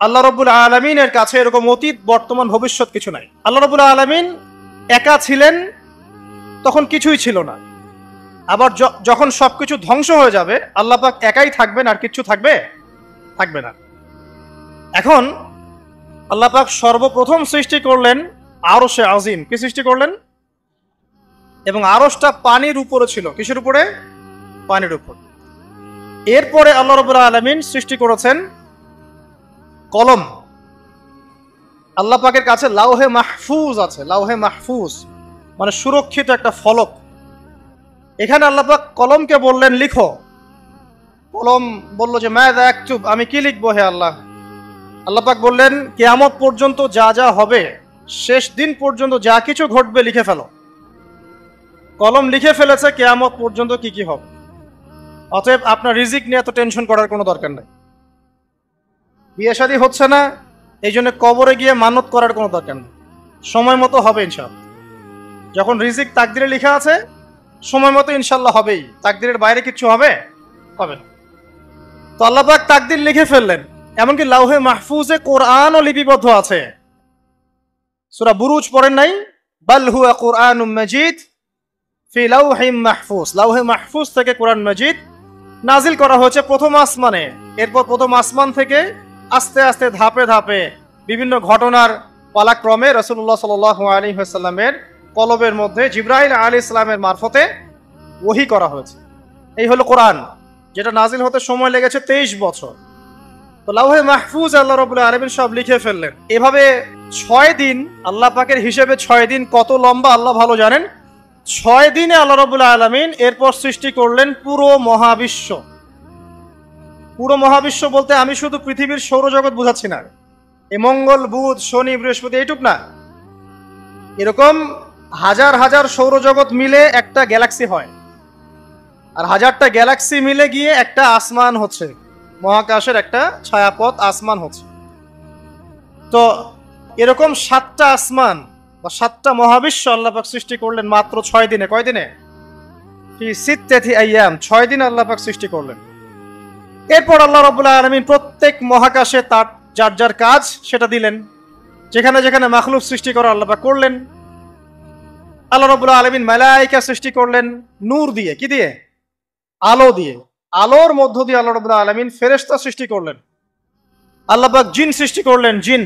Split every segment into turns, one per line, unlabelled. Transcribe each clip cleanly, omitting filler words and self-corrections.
আল্লাহ রাব্বুল আলামিনের কাছে এরকম অতীত বর্তমান ভবিষ্যৎ কিছু নাই। আল্লাহ রাব্বুল আলামিন একা ছিলেন, তখন কিছুই ছিল না। আবার যখন সবকিছু ধ্বংস হয়ে যাবে, আল্লাহ পাক একাই থাকবেন, আর কিছু থাকবে না। এখন আল্লাহ পাক সর্বপ্রথম সৃষ্টি করলেন আরশে আজিম। কি সৃষ্টি করলেন? এবং আরশটা পানির উপরে ছিল। কিসের উপরে? পানির উপর। এরপরে আল্লাহ রাব্বুল আলামিন সৃষ্টি করেছেন কলম। আল্লাহ পাকের কাছে লাউহে মাহফুজ আছে। লাউহে মাহফুজ মানে সুরক্ষিত একটা ফলক। এখানে আল্লাহ পাক কলমকে বললেন লিখো। কলম বলল যে মাযা আকতুব, আমি কি লিখবো হে আল্লাহ? আল্লাহ পাক বললেন কিয়ামত পর্যন্ত যা যা হবে, শেষ দিন পর্যন্ত যা কিছু ঘটবে লিখে ফেলো। কলম লিখে ফেলেছে কিয়ামত পর্যন্ত কি কি হবে। অতএব আপনার রিজিক নিয়ে এত টেনশন করার কোনো দরকার নেই। বিয়ে শাদী হচ্ছে না, এই জন্য কবরে গিয়ে মানত করার কোনো দরকার নেই। সময় মতো হবে ইনশাআল্লাহ। যখন রিজিক তাকদিরে লেখা আছে, সময় মতো ইনশাআল্লাহ হবেই। তাকদিরের বাইরে কিছু হবে না। তো আল্লাহ পাক তাকদির লিখে ফেললেন। এমনকি লাউহে মাহফুজে কোরআনও লিপিবদ্ধ আছে। সূরা বুরুজ পড়েন নাই? বাল হুয়া কুরআনুম মাজিদ ফি লাউহিম মাহফুজ। লাউহে মাহফুজ থেকে কোরআন মাজিদ নাজিল করা হয়েছে প্রথম আসমানে। এরপর প্রথম আসমান থেকে আস্তে আস্তে ধাপে ধাপে বিভিন্ন ঘটনার পালাক্রমে রাসূলুল্লাহ সাল্লাল্লাহু আলাইহি ওয়াসাল্লামের কলবের মধ্যে জিবরাইল আলাইহিস সালামের মারফতে ওহী করা হয়েছে। এই হলো কোরআন, যেটা নাজিল হতে সময় লেগেছে 23 বছর। তো লাউহে মাহফুজ আল্লাহ রাব্বুল আলামিন সব লিখে ফেললেন। এভাবে 6 দিন, আল্লাহ পাকের হিসেবে 6 দিন কত লম্বা আল্লাহ ভালো জানেন। 6 দিনে আল্লাহ রাব্বুল আলামিন এরপর সৃষ্টি করলেন পুরো মহাবিশ্ব। পুরো মহাবিশ্ব বলতে আমি শুধু পৃথিবীর সৌরজগৎ বোঝাচ্ছি না। এই মঙ্গল, বুধ, শনি, বৃহস্পতি এইটুক না, এরকম হাজার হাজার সৌরজগৎ মিলে একটা গ্যালাক্সি হয়, আর হাজারটা গ্যালাক্সি মিলে গিয়ে একটা আসমান হচ্ছে, মহাকাশের একটা ছায়াপথ আসমান হচ্ছে। তো এরকম 7টা আসমান বা 7টা মহাবিশ্ব আল্লাহ পাক সৃষ্টি করলেন মাত্র 6 দিনে। কয় দিনে? ফি সিত্তাতি আইয়াম, 6 দিন আল্লাহ পাক সৃষ্টি করলেন। এরপর আল্লাহ রাব্বুল আলামিন প্রত্যেক মহাকাশে তার যার যার কাজ সেটা দিলেন। যেখানে যেখানে মাখলুক সৃষ্টি করা আল্লাহ পাক করলেন। আল্লাহ রাব্বুল আলামিন মালায়েকা সৃষ্টি করলেন নূর দিয়ে। কি দিয়ে? আলো দিয়ে। আলোর মধ্য দিয়ে আল্লাহ রাব্বুল আলামিন ফেরেশতা সৃষ্টি করলেন। আল্লাহ পাক জিন সৃষ্টি করলেন। জিন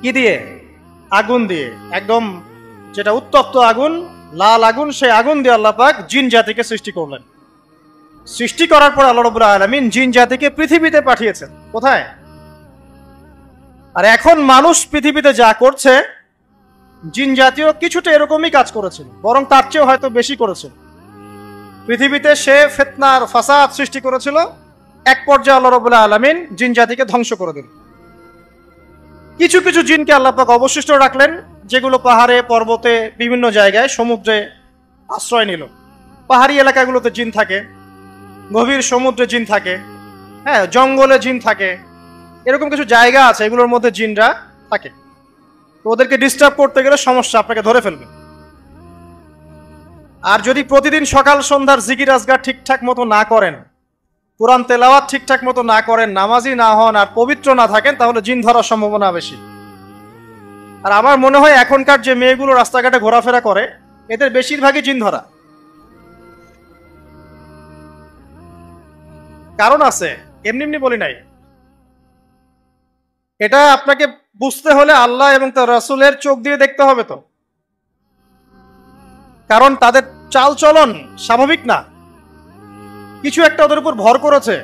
কি দিয়ে? আগুন দিয়ে। একদম যেটা উত্তপ্ত আগুন, লাল আগুন, সেই আগুন দিয়ে আল্লাহ পাক জিন জাতিকে সৃষ্টি করলেন। সৃষ্টি করার পর আল্লাহ রাব্বুল আলামিন জিন জাতিকে পৃথিবীতে পাঠিয়েছেন। কোথায়? আর এখন মানুষ পৃথিবীতে যা করছে, জিন জাতীয় কিছুটা এরকমই কাজ করেছিল, বরং তার চেয়েও হয়তো বেশি করেছিল। পৃথিবীতে সে ফিতনার ফাসাদ সৃষ্টি করেছিল। এক পর্যায়ে আল্লাহ রাব্বুল আলামিন জিন জাতিকে ধ্বংস করে দিলেন। কিছু কিছু জিনকে আল্লাহ পাক অবশিষ্ট রাখলেন, যেগুলো পাহাড়ে, পর্বতে, বিভিন্ন জায়গায়, সমুদ্রে আশ্রয় নিল। পাহাড়ি এলাকাগুলোতে জিন থাকে, গভীর সমুদ্রে জিন থাকে, হ্যাঁ, জঙ্গলে জিন থাকে। এরকম কিছু জায়গা আছে, এগুলোর মধ্যে জিনরা থাকে। তো ওদেরকে ডিস্টার্ব করতে গেলে সমস্যা, আপনাকে ধরে ফেলবে। আর যদি প্রতিদিন সকাল সন্ধ্যার জিকির আজগার ঠিকঠাক মতো না করেন, কোরআন তেলাওয়াত ঠিকঠাক মতো না করেন, নামাজি না হন, আর পবিত্র না থাকেন, তাহলে জিন ধরার সম্ভাবনা বেশি। আর আমার মনে হয় এখনকার যে মেয়েগুলো রাস্তাঘাটে ঘোরাফেরা করে, এদের বেশিরভাগই জিন ধরা। কারণ আছে, এমনি এমনি বলি নাই। এটা আপনাকে বুঝতে হলে আল্লাহ এবং তার রাসূলের চোখ দিয়ে দেখতে হবে। তো কারণ তাদের চাল চলন স্বাভাবিক না, কিছু একটা ওদের উপর ভর করেছে।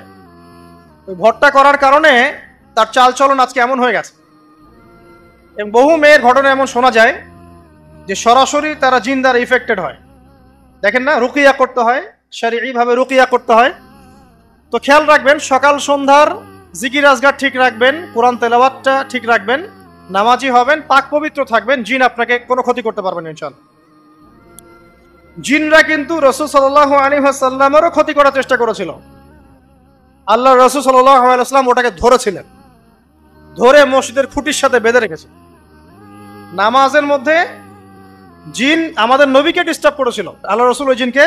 ওই ভরটা করার কারণে তার চাল চলন আজকে এমন হয়ে গেছে। এবং বহু মেয়ের ঘটনা এমন শোনা যায় যে সরাসরি তারা জিন দ্বারা ইফেক্টেড হয়। দেখেন না, রুকিয়া করতে হয়, শরঈ ভাবে রুকিয়া করতে হয়। তো খেয়াল রাখবেন, সকাল সন্ধ্যার জিকির আজগার ঠিক রাখবেন, কোরআন তেলাওয়াতটা ঠিক রাখবেন, নামাজি হবেন, পাক পবিত্র থাকবেন, জিন আপনাকে কোনো ক্ষতি করতে পারবেন না ইনশাআল্লাহ। জিনরা কিন্তু রাসূল সাল্লাল্লাহু আলাইহি ওয়াসাল্লামেরও ক্ষতি করার চেষ্টা করেছিল। আল্লাহ রাসূল সাল্লাল্লাহু আলাইহি ওয়াসাল্লাম ওটাকে ধরেছিলেন, ধরে মসজিদের খুঁটির সাথে বেঁধে রেখেছে। নামাজের মধ্যে জিন আমাদের নবীকে ডিস্টার্ব করেছিল, আল্লাহ রাসূল ওই জিনকে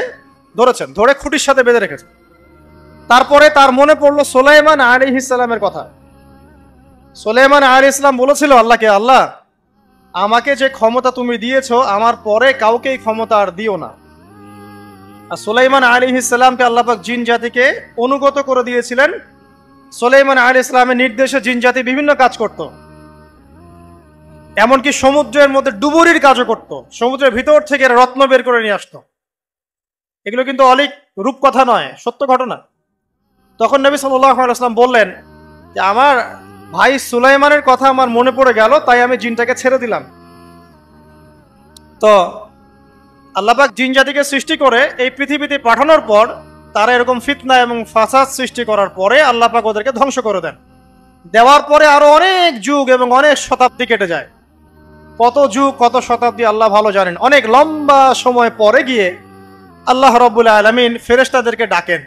ধরেছেন, ধরে খুঁটির সাথে বেঁধে রেখেছে। তারপরে তার মনে পড়লো সুলাইমান আলাইহিস সালামের কথা। সুলাইমান আলাইহিস সালাম বলেছিল আল্লাহকে, আল্লাহ আমাকে যে ক্ষমতা তুমি দিয়েছো আমার পরে কাউকে এই ক্ষমতা আর দিও না। আর সুলাইমান আলাইহিস সালামকে আল্লাহ পাক জিন জাতিকে অনুগত করে দিয়েছিলেন। সুলাইমান আলাইহিস সালামের নির্দেশে জিন জাতি বিভিন্ন কাজ করত, এমনকি সমুদ্রের মধ্যে ডুবুরির কাজও করত, সমুদ্রের ভিতর থেকে রত্ন বের করে নিয়ে আসতো। এগুলো কিন্তু অলিক রূপকথা নয়, সত্য ঘটনা। তখন নবী সাল্লাল্লাহু আলাইহি ওয়াসাল্লাম বললেন যে আমার ভাই সুলাইমানের কথা আমার মনে পড়ে গেল, তাই আমি জিনটাকে ছেড়ে দিলাম। তো আল্লাহ পাক জিন জাতিকে সৃষ্টি করে এই পৃথিবীতে পাঠানোর পর তারা এরকম ফিতনা এবং ফাসাদ সৃষ্টি করার পরে আল্লাহ পাক ওদেরকে ধ্বংস করে দেন। দেওয়ার পরে আরো অনেক যুগ এবং অনেক শতাব্দী কেটে যায়। কত যুগ কত শতাব্দী আল্লাহ ভালো জানেন। অনেক লম্বা সময় পরে গিয়ে আল্লাহ রাব্বুল আলামিন ফেরেশতাদেরকে ডাকেন।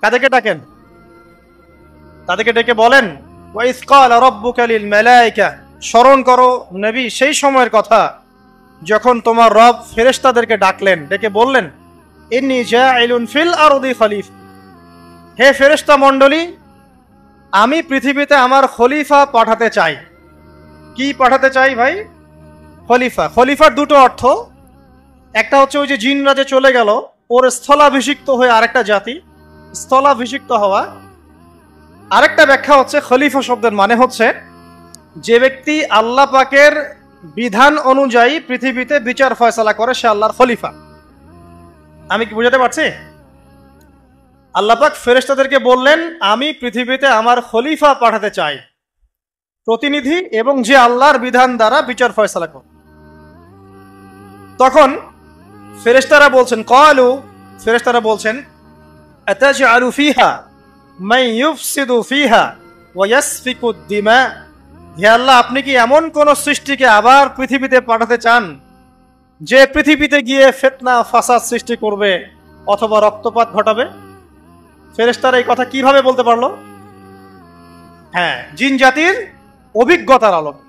কাদেরকে ডাকেন? তাদেরকে ডেকে বলেন, ওয়াইস ক্বালা রাব্বুকা লিল মালায়েকা, স্মরণ করো নবী সেই সময়ের কথা যখন তোমার রব ফেরেশতাদেরকে ডাকলেন, ডেকে বললেন, ইন্নী জাইলুন ফিল আরদি খলিফা, হে ফেরেশতা মণ্ডলী আমি পৃথিবীতে আমার খলিফা পাঠাতে চাই। কি পাঠাতে চাই ভাই? খলিফা। খলিফার দুটো অর্থ, একটা হচ্ছে ওই যে জিনরা যে চলে গেল ওর স্থলাভিষিক্ত হয়ে আরেকটা জাতি, স্থলাভিষিক্ত হওয়া। আরেকটা ব্যাখ্যা হচ্ছে খলিফা শব্দের মানে হচ্ছে যে ব্যক্তি আল্লাহ পাকের বিধান অনুযায়ী পৃথিবীতে বিচার ফয়সালা করে সে আল্লাহর খলিফা। আমি কি বুঝাতে পারছি? আল্লাহ পাক ফেরেশতাদেরকে বললেন আমি পৃথিবীতে আমার খলিফা পাঠাতে চাই, প্রতিনিধি এবং যে আল্লাহর বিধান দ্বারা বিচার ফয়সালা করে। তখন ফেরেশতারা বলছেন, ক্বালু, ফেরেশতারা বলছেন, আতাজআলু ফিহা মান ইউফসিদু ফিহা ওয়া ইয়াসফিকু দিমা, হে আল্লাহ আপনি কি এমন কোন সৃষ্টিকে আবার পৃথিবীতে পাঠাতে চান যে পৃথিবীতে গিয়ে ফিতনা ফাসাদ সৃষ্টি করবে অথবা রক্তপাত ঘটাবে? ফেরেশতারা এই কথা কিভাবে বলতে পারলো? হ্যাঁ, জিন জাতির অভিজ্ঞতার আলোকে।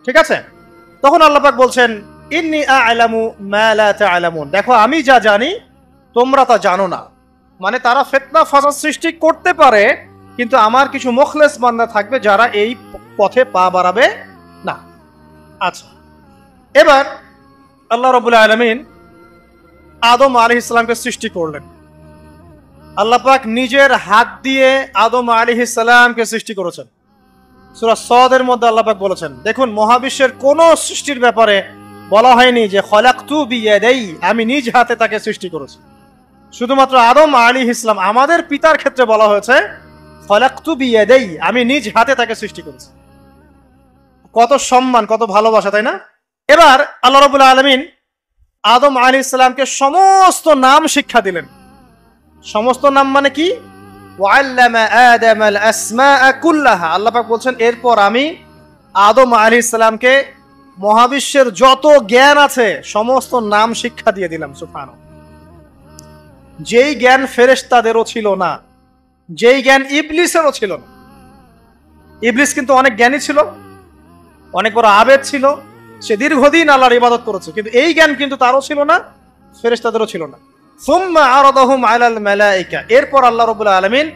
ঠিক আছে? তখন আল্লাহ পাক বলছেন, ইন্নী আ'লামু মা লা তা'লামুন, দেখো আমি যা জানি তোমরা তা জানো না। মানে তারা ফিতনা ফাসাদ সৃষ্টি করতে পারে, কিন্তু আমার কিছু মুখলেস বান্দা থাকবে যারা এই পথে পা বাড়াবে না। আচ্ছা, এবার আল্লাহ রাব্বুল আলামিন আদম আলাইহিস সালামকে সৃষ্টি করলেন। আল্লাহ পাক নিজের হাত দিয়ে আদম আলাইহিস সালামকে সৃষ্টি করেছেন। সূরা সদের মধ্যে আল্লাহ পাক বলেছেন, দেখুন মহাবিশ্বের কোন সৃষ্টির ব্যাপারে বলা হয়নি যে খলাকতু বিয়াদাই, আমি নিজ হাতে তাকে সৃষ্টি করেছি। শুধুমাত্র আদম আলাইহিস সালাম, আমাদের পিতার ক্ষেত্রে বলা হয়েছে খলাকতু বিয়াদাই, আমি নিজ হাতে তাকে সৃষ্টি করেছি। কত সম্মান, কত ভালোবাসা, তাই না? এবার আল্লাহ রাব্বুল আলামিন আদম আলাইহিস সালামকে সমস্ত নাম শিক্ষা দিলেন। সমস্ত নাম মানে কি? ওয়াল্লামা আদামাল আসমাআ কুল্লাহা, আল্লাহ পাক বলছেন এরপর আমি আদম আলাইহিস সালামকে মহাবিশ্বের যত জ্ঞান আছে সমস্ত নাম শিক্ষা দিয়ে দিলাম। সুবহানাল্লাহ। যেই জ্ঞান ফেরেশতাদেরও ছিল না, যেই জ্ঞান ইবলিসেরও ছিল না। ইবলিস কিন্তু অনেক জ্ঞানী ছিল, অনেক বড় আবেদ ছিল, সে দীর্ঘদিন আল্লাহর ইবাদত করেছে, কিন্তু এই জ্ঞান কিন্তু তারও ছিল না, ফেরেশতাদেরও ছিল না। সুম্মা আরাদাহুম আলাল মালায়েকা, এরপর আল্লাহ রাব্বুল আলামিন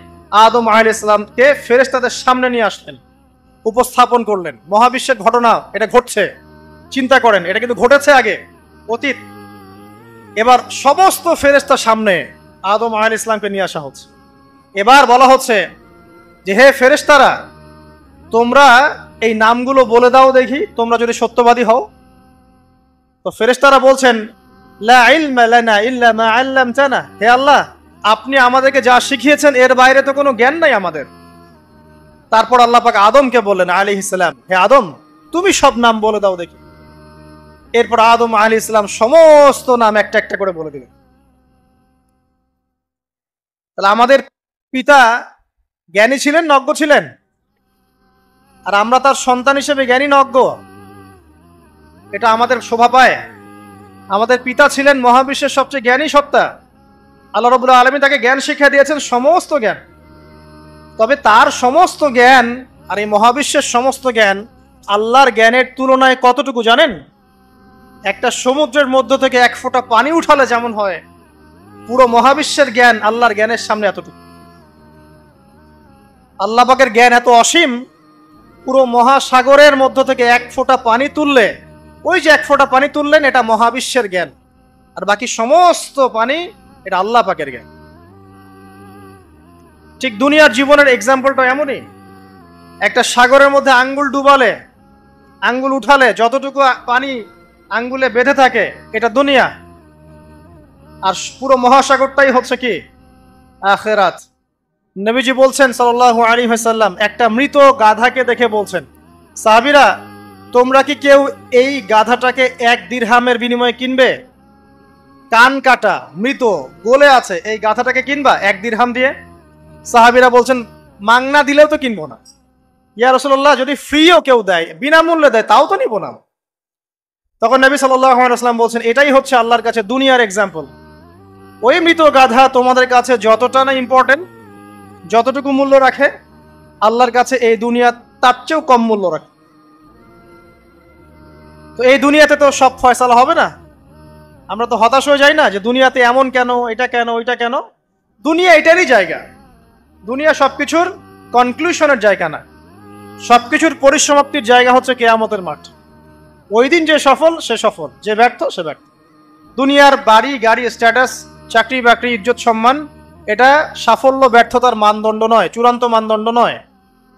আদম আলাইহিস সালামকে ফেরেশতাদের সামনে নিয়ে আসলেন, উপস্থাপন করলেন। মহাবিশ্বের ঘটনা, এটা ঘটছে, চিন্তা করেন, এটা কিন্তু ঘটেছে আগে, অতীত। এবার সমস্ত ফেরেশতার সামনে আদম আলাইহিস সালামকে নিয়ে আসা হচ্ছে। এবার বলা হচ্ছে যে হে ফেরেশতারা, তোমরা এই নামগুলো বলে দাও দেখি, তোমরা যদি সত্যবাদী হও। তো ফেরেশতারা বলছেন, লা ইলমা লানা ইল্লা মা আল্লামতানা, হে আল্লাহ আপনি আমাদেরকে যা শিখিয়েছেন এর বাইরে তো কোনো জ্ঞান নাই আমাদের। তারপর আল্লাহ পাক আদমকে বললেন আলাইহিস সালাম, হে আদম তুমি সব নাম বলে দাও দেখি। এরপর আদম আলাইহিস সালাম সমস্ত নাম একটা একটা করে বলে দিলেন। তাহলে আমাদের পিতা জ্ঞানী ছিলেন, নজ্ঞ ছিলেন, আর আমরা তার সন্তান হিসেবে জ্ঞানী নজ্ঞ, এটা আমাদের শোভা পায়। আমাদের পিতা ছিলেন মহাবিশ্বের সবচেয়ে জ্ঞানী সত্তা, আল্লাহ রাব্বুল আলামিন তাকে জ্ঞান শিক্ষা দিয়েছেন, সমস্ত জ্ঞান। তবে তার সমস্ত জ্ঞান আর এই মহাবিশ্বের সমস্ত জ্ঞান আল্লাহর জ্ঞানের তুলনায় কতটুকু জানেন? একটা সমুদ্রের মধ্য থেকে এক ফোঁটা পানি উঠালে যেমন হয়, পুরো মহাবিশ্বের জ্ঞান আল্লাহর জ্ঞানের সামনে এতটুকু। আল্লাহ পাকের জ্ঞান এত অসীম পুরো মহাসাগরের মধ্য থেকে এক ফোঁটা পানি তুললে, ওই যে এক ফোঁটা পানি তুললেন, এটা মহাবিশ্বের জ্ঞান, আর বাকি সমস্ত পানি এটা আল্লাহ পাকের জ্ঞান। ঠিক দুনিয়ার জীবনের এক্সাম্পলটা এমনই। একটা সাগরের মধ্যে আঙ্গুল ডুবালে, আঙ্গুল উঠালে যতটুকু পানি আঙ্গুলে বেঁধে থাকে এটা দুনিয়া, আর পুরো মহাসাগরটাই হচ্ছে কি আখিরাত। নবীজি বলছেন সাল্লাল্লাহু আলাইহি ওয়াসাল্লাম, একটা মৃত গাধাকে দেখে বলছেন, সাহাবীরা তোমরা কি কেউ এই গাধাটাকে 1 দিরহামের বিনিময়ে কিনবে? কান কাটা, মৃত, গলে আছে, এই গাধাটাকে কিনবা 1 দিরহাম দিয়ে? সাহাবীরা বলছেন, মাংনা দিলেও তো কিনবো না। ইয়া রাসূলুল্লাহ, যদি ফ্রিও কেউ দেয়, বিনামূল্যে দেয়, তাও তো নিব না। তখন নবী সাল্লাল্লাহু আলাইহি ওয়াসাল্লাম বলছেন, এটাই হচ্ছে আল্লাহর কাছে দুনিয়ার এক্সাম্পল। ওই মৃত গাধা তোমাদের কাছে যতটা না ইম্পর্টেন্ট, যতটুকু মূল্য রাখে, আল্লাহর কাছে এই দুনিয়া তার চেয়েও কম মূল্য রাখে। তো এই দুনিয়াতে তো সব ফয়সালা হবে না। আমরা তো হতাশ হয়ে যাই না যে দুনিয়াতে এমন কেন, এটা কেন, ওইটা কেন। দুনিয়া এটারই জায়গা। দুনিয়া সবকিছুর কনক্লুশনের জায়গা না, সবকিছুর পরিসমাপ্তির জায়গা হচ্ছে কিয়ামতের মাঠ। ওই দিন যে সফল সে সফল, যে ব্যর্থ সে ব্যর্থ। দুনিয়ার বাড়ি গাড়ি, স্ট্যাটাস, চাকরি বাকরি, ইজ্জত সম্মান, এটা সাফল্য ব্যর্থতার মানদণ্ড নয়, চূড়ান্ত মানদণ্ড নয়।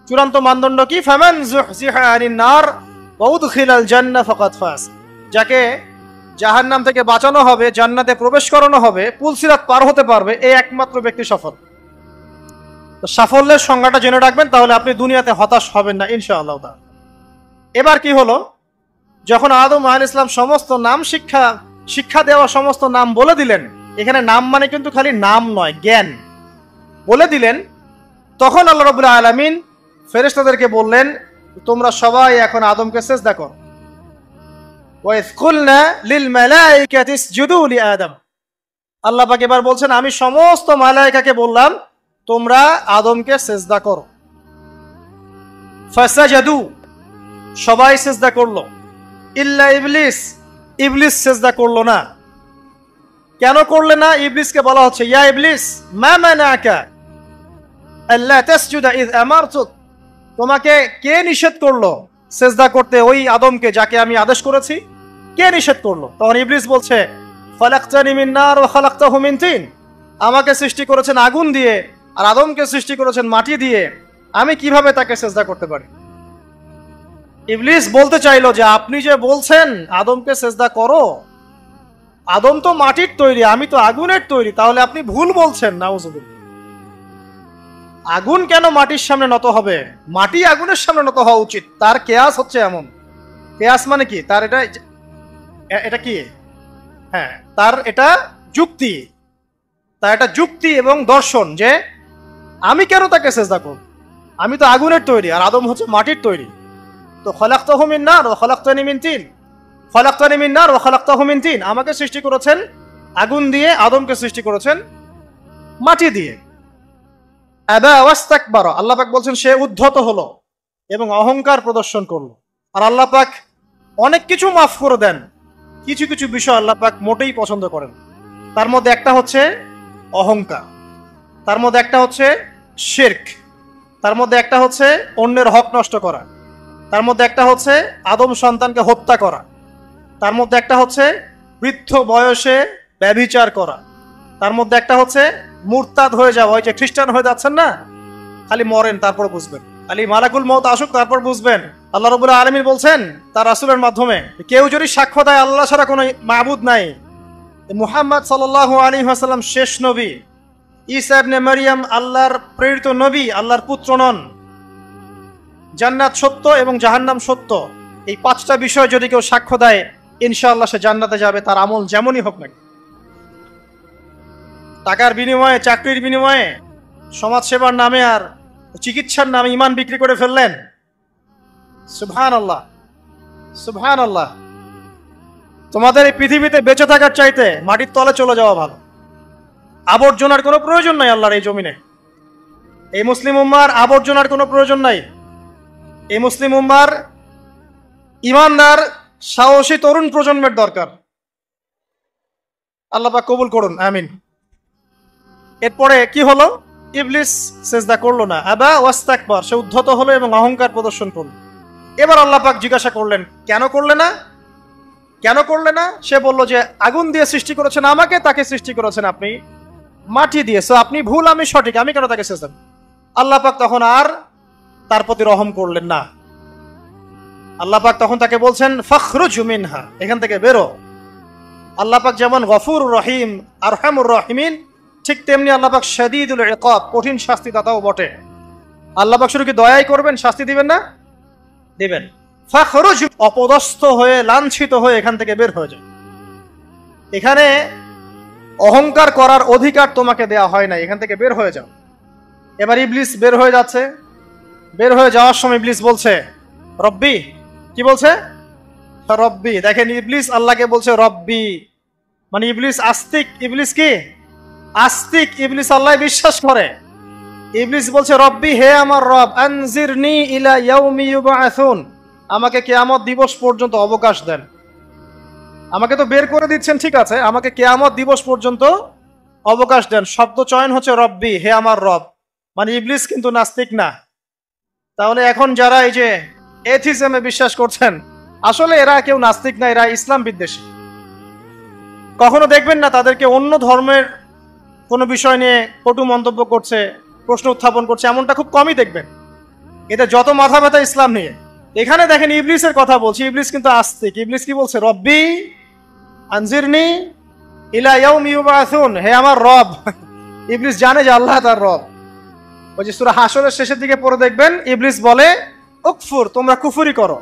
চূড়ান্ত মানদণ্ড কি? ফামান যুহজিহা আনিন নার ওয়া উদখিলাল জান্নাহ ফাকাদ ফাজ। যাকে জাহান্নাম থেকে বাঁচানো হবে, জান্নাতে প্রবেশ করানো হবে, পুলসিরাত পার হতে পারবে, এই একমাত্র ব্যক্তি সফল। তো সাফল্যের সংজ্ঞাটা জেনে রাখবেন, তাহলে আপনি দুনিয়াতে হতাশ হবেন না ইনশাআল্লাহ। এবার কি হলো, যখন আদম আলাইহিস সালাম সমস্ত নাম শিক্ষা দেওয়া সমস্ত নাম বলে দিলেন, এখানে নাম মানে কিন্তু খালি নাম নয়, জ্ঞান বলে দিলেন, তখন আল্লাহ রাব্বুল আলামিন ফেরেশতাদেরকে বললেন, তোমরা সবাই এখন আদমকে সিজদা করো। ওয়া ইয কুলনা লিল মালাইকাতি ইসজুদু লি আদম। আল্লাহ পাক এবার বলছেন, আমি সমস্ত মালায়েকাকে বললাম তোমরা আদমকে সিজদা করো। ফাসাজাদু, সবাই সিজদা করলো, ইল্লা ইবলিস, ইবলিস সিজদা করলো না। কেন করলে না? ইবলিসকে বলা হচ্ছে, ইয়া ইবলিস মা মানাকা আল্লা তাসজুদা ইয আমারতুক, তোমাকে কে নিষেধ করলো সিজদা করতে ওই আদমকে যাকে আমি আদেশ করেছি? কে নিষেধ করলো? তখন ইবলিস বলছে, খালাকতানি মিন নার ওয়া খালাকতাহু মিন তিন, আমাকে সৃষ্টি করেছেন আগুন দিয়ে আর আদমকে সৃষ্টি করেছেন মাটি দিয়ে, আমি কিভাবে তাকে সিজদা করতে পারি? ইবলিস বলতে চাইলো যে আপনি যে বলছেন আদমকে সিজদা করো, আদম তো মাটির তৈরি, আমি তো আগুনের তৈরি, তাহলে আপনি ভুল বলছেন। নাউজুবিল্লাহ। আগুন কেন মাটির সামনে নত হবে? মাটি আগুনের সামনে নত হওয়া উচিত। তার কেয়াস হচ্ছে এমন, কেয়াস মানে কি? তার এটা কি? হ্যাঁ, তার এটা যুক্তি, তার এটা যুক্তি এবং দর্শন যে আমি কেন তাকে সিজদা করব? আমি তো আগুনের তৈরি আর আদম হচ্ছে মাটির তৈরি। তো খালাকতাহু মিন নার ওয়া খালাকতানি মিন তিন, খালাকতানি মিন নার ওয়া খালাকতাহু মিন তিন, আমাকে সৃষ্টি করেছেন আগুন দিয়ে, আদমকে সৃষ্টি করেছেন মাটি দিয়ে। আবা ওয়াস্তাকবারা, আল্লাহ পাক বলছেন সে উদ্ধত হলো এবং অহংকার প্রদর্শন করলো। আর আল্লাহ পাক অনেক কিছু মাফ করে দেন, কিছু কিছু বিষয় আল্লাহ পাক মোটেই পছন্দ করেন। তার মধ্যে একটা হচ্ছে অহংকার, তার মধ্যে একটা হচ্ছে শিরক, তার মধ্যে একটা হচ্ছে অন্যের হক নষ্ট করা, তার মধ্যে একটা হচ্ছে আদম সন্তানকে হত্যা করা, তার মধ্যে একটা হচ্ছে বৃদ্ধ বয়সে ব্যভিচার করা, তার মধ্যে একটা হচ্ছে মুরতাদ হয়ে যাওয়া। ওই যে খ্রিস্টান হয়ে যাচ্ছেন না, খালি মরেন তারপর বুঝবেন, খালি মালাকুল মউত আসুক তারপর বুঝবেন। আল্লাহ রাব্বুল আলামিন বলছেন তার রাসূলের মাধ্যমে, কেউ যদি সাক্ষ্য দেয় আল্লাহ ছাড়া কোনো মাবুদ নাই, মুহাম্মদ সাল্লাল্লাহু আলাইহি ওয়াসাল্লাম শেষ নবী, ঈসা ইবনে মারইয়াম আল্লাহর প্রেরিত নবী, আল্লাহর পুত্র নন, জান্নাত সত্য এবং জাহান্নাম সত্য, এই 5টা বিষয় যদি কেউ সাক্ষ্য দেয় ইনশাআল্লাহ সে জান্নাতে যাবে, তার আমল যেমনই হোক না। টাকার বিনিময়ে, চাকরির বিনিময়ে, সমাজ সেবার নামে আর চিকিৎসার নামে ঈমান বিক্রি করে ফেললেন, সুবহানাল্লাহ সুবহানাল্লাহ। তোমাদের এই পৃথিবীতে বেঁচে থাকার চাইতে মাটির তলে চলে যাওয়া ভালো। আবর্জনার কোনো প্রয়োজন নাই আল্লাহর এই জমিনে। এই মুসলিম উম্মার আবর্জনার কোনো প্রয়োজন নাই। এই মুসলিম উম্মার ঈমানদার সাহসী তরুণ প্রজন্মের দরকার। আল্লাহ পাক কবুল করুন, আমিন। এরপরে কি হলো? ইবলিস সিজদা করলো না, আবা ওয়াস্তাকবার, সে উদ্ধত হলো এবং অহংকার প্রদর্শন করলো। এবার আল্লাহ পাক জিজ্ঞাসা করলেন, কেন করলে না, কেন করলে না? সে বলল যে আগুন দিয়ে সৃষ্টি করেছেন আমাকে, তাকে সৃষ্টি করেছেন আপনি মাটি দিয়ে, সো আপনি ভুল আমি সঠিক, আমি কেন তাকে সিজদা? আল্লাহ পাক তখন আর তার প্রতি রহম করলেন না। আল্লাহ পাক তখন তাকে বলছেন ফখরুজ মিনহা, এখান থেকে বেরো। আল্লাহ পাক যেমন গফুর রহিম আরহামুর রহিমিন, ঠিক তেমনি আল্লাহ পাক শাদীদুল ইকাব, কঠিন শাস্তিদাতাও বটে। আল্লাহ পাক শুধু কি দয়াই করবেন, শাস্তি দিবেন না? দিবেন। ফখরুজ, অপদস্থ হয়ে লাঞ্ছিত হয়ে এখান থেকে বের হয়ে যায়। এখানে অহংকার করার অধিকার তোমাকে দেয়া হয় না, এখান থেকে বের হয়ে যাও। এবার ইবলিস বের হয়ে যাচ্ছে। বের হয়ে যাওয়ার সময় ইবলিস বলছে রব্বি, কি বলছে? রব্বি। দেখেন ইবলিস আল্লাহকে বলছে রব্বি, মানে ইবলিস আস্তিক। ইবলিস কি আস্তিক? ইবলিস আল্লাহ বিশ্বাস করে। ইবলিস বলছে রব্বি, হে আমার রব, আনজিরনি ইলা ইয়াউমি ইউবআসুন, আমাকে কিয়ামত দিবস পর্যন্ত অবকাশ দেন। আমাকে তো বের করে দিচ্ছেন, ঠিক আছে, আমাকে কিয়ামত দিবস পর্যন্ত অবকাশ দেন। শব্দ চয়ন হচ্ছে রব্বি, হে আমার রব, মানে ইবলিস কিন্তু নাস্তিক না। তাহলে এখন যারা এই যে এথিজমে বিশ্বাস করছেন, আসলে এরা কেউ নাস্তিক না, এরা ইসলাম বিদ্বেষী। কখনো দেখবেন না তাদেরকে অন্য ধর্মের কোনো বিষয় নিয়ে কটু মন্তব্য করছে, প্রশ্ন উত্থাপন করছে, এমনটা খুব কমই দেখবেন। এতে যত মাথা ব্যথা ইসলাম নিয়ে। এখানে দেখেন ইবলিসের কথা বলছি, ইবলিস কিন্তু আস্তিক। ইবলিস কি বলছে? রব্বি আনজিরনি ইলা ইয়াউমি ইউবআসুন, হে আমার রব। ইবলিস জানে যে আল্লাহ তার রব। ওই যে সূরা হাশরের শেষের দিকে পড়ে দেখবেন ইবলিস বলে উকফুর, তোমরা কুফরি করো।